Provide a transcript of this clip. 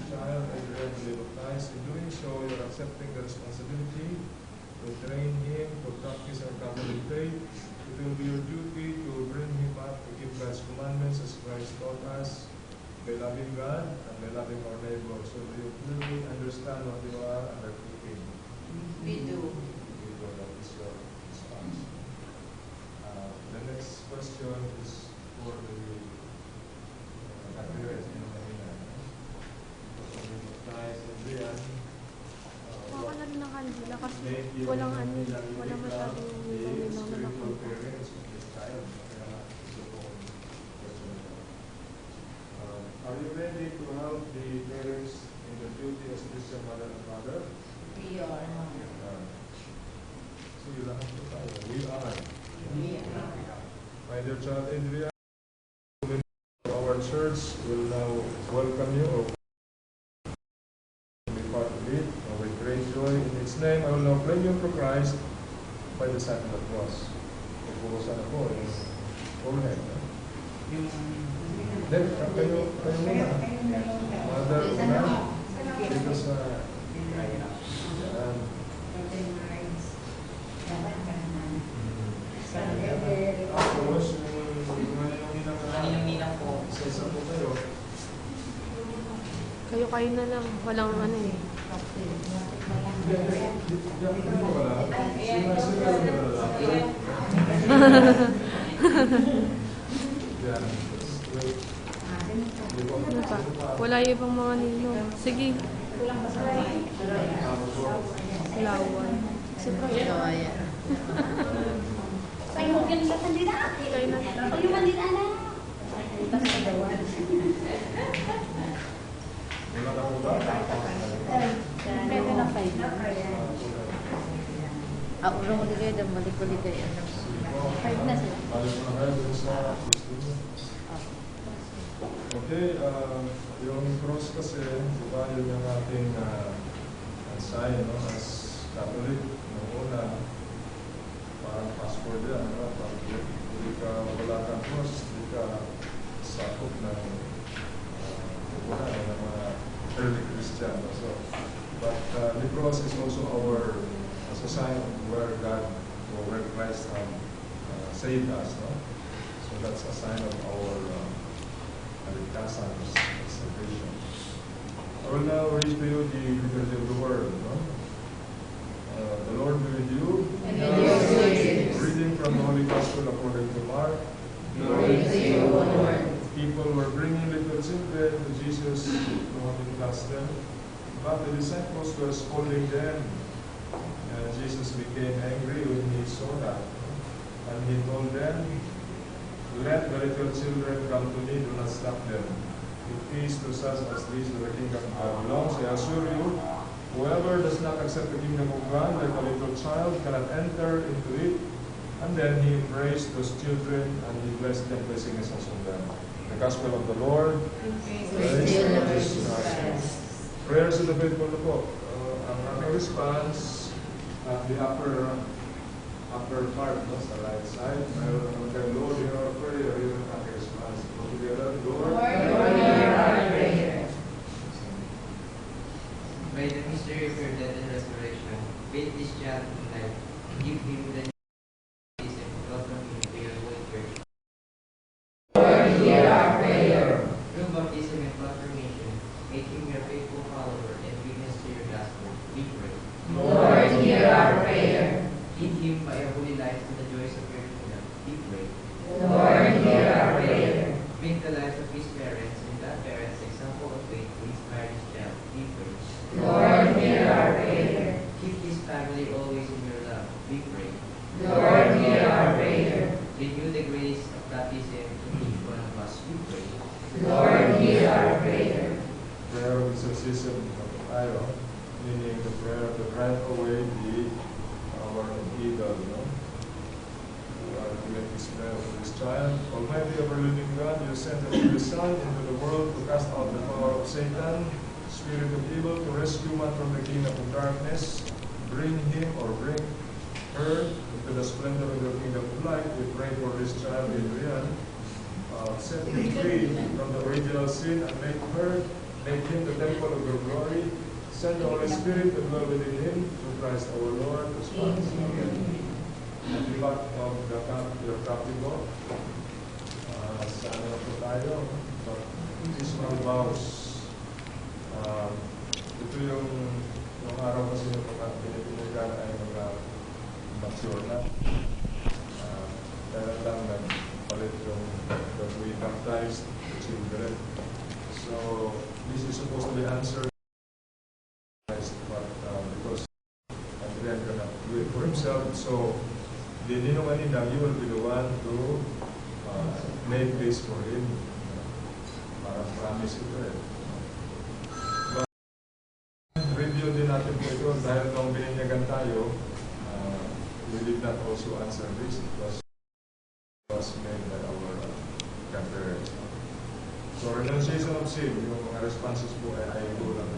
child Adrian to be baptized. In doing so, you're accepting the responsibility to train him to practice our Catholic faith. It will be your duty to bring him up to keep God's commandments as Christ taught us, by loving God and by loving our neighbor. So do you clearly understand what you are undertaking? We do. That is your response. The next question is for the appearance in Manila. Baka na rin ng kandila kasi walang walang masyadong nilong na nakakita. Are you ready to help the parents in the duty as Christian mother and father? We are. So you lahat po tayo. We are. My dear child Adrian, our church will now welcome you or be part of it with great joy. In its name, I will now claim you for Christ by the sign of the cross. Pupukusan ako yung forehead. Then, kayo muna. Mother, una. Dito sa... Tapos, yung ninang po. Isa po kayo. Kayo na lang. Walang ano eh. Ano pa? Wala yung ibang mga nino. Sige. Lawan. Kaya. Kayo mo ganun na kandila. Kayo na. Kayo kandila na. Wala na po ba? Pwede na kayo. Ako lang ulit kayo, balik ulit kayo. Pwede na sila. Balik na kayo dun sa gusto. Okay, yung cross kasi, di ba, yun yung ating sign, no, as Catholic, noong una, parang passport yan, no? Parang hindi ka wala kang cross, hindi ka sakop ng mga early Christian. So, but the cross is also our as a sign where God or where Christ saved us. No? So that's a sign of our salvation. I will now read to you the liturgy of the word. No? The Lord be with you. And with your spirit. Reading from the Holy Gospel according to Mark. Glory to you, O Lord. People were bringing little children to Jesus to want to cast them, but the disciples were scolding them. And Jesus became angry when he saw that, and he told them, "Let the little children come to me, do not stop them. It is to such as these that the kingdom of God belongs. I assure you, whoever does not accept the kingdom of God like a little child cannot enter into it." And then he embraced those children and he blessed them, placing his hands on them. The Gospel of the Lord. Praise to Jesus Christ. Prayers of the faithful na po. Ang aking response at the upper part, no, sa right side, mayroon naman kayo, Lord, hear our prayer. Yun ang aking response. Together, Lord, hear our prayer. By the mystery of your death and resurrection, bathe this child in life, and give him the baptism, welcome him to your holy church. Lord, hear our prayer. Through baptism and confirmation, make him your faithful follower and witness to your gospel. We pray. Lord, hear our prayer. Lead him by a holy life to the joys of your kingdom. We pray. Lord, hear our prayer. Make the lives of his parents and that parents' example of faith to inspire his child. We pray. Lord, hear our prayer. Keep his family always in your love. We pray. Lord, hear our prayer. Renew the grace of baptism to each one of us. We pray. Lord, hear our prayer. prayer of exorcism of tayo, meaning the prayer to drive away our evil, no? To make this prayer for this child. Almighty ever living God, you sent your Son into the world to cast out the power of Satan, spirit of evil, to rescue man from the kingdom of darkness, bring him or bring her into the splendor of your kingdom of light. We pray for this child, Adrian. Set him free from the original sin and make make him the temple of your glory. Send the Holy Spirit to dwell within him, through Christ our Lord, whose Son. Amen. At the back of your copy book, sa ano na po tayo, baptismal vows. Ito yung araw kasi yung mga pinipinigan ay mga mature na. Kaya lang nagpalit yung that we baptized the children. So, this is supposed to be answered, but because Adrian cannot do it for himself, so the Nino Manina, you will be the one to make this for him. Parang promise ito eh. But, review din natin po ito dahil nung bininyagan tayo, we did not also answer this. It was made by our grandparents. So, renunciation of sin, yung mga responses po ay kulang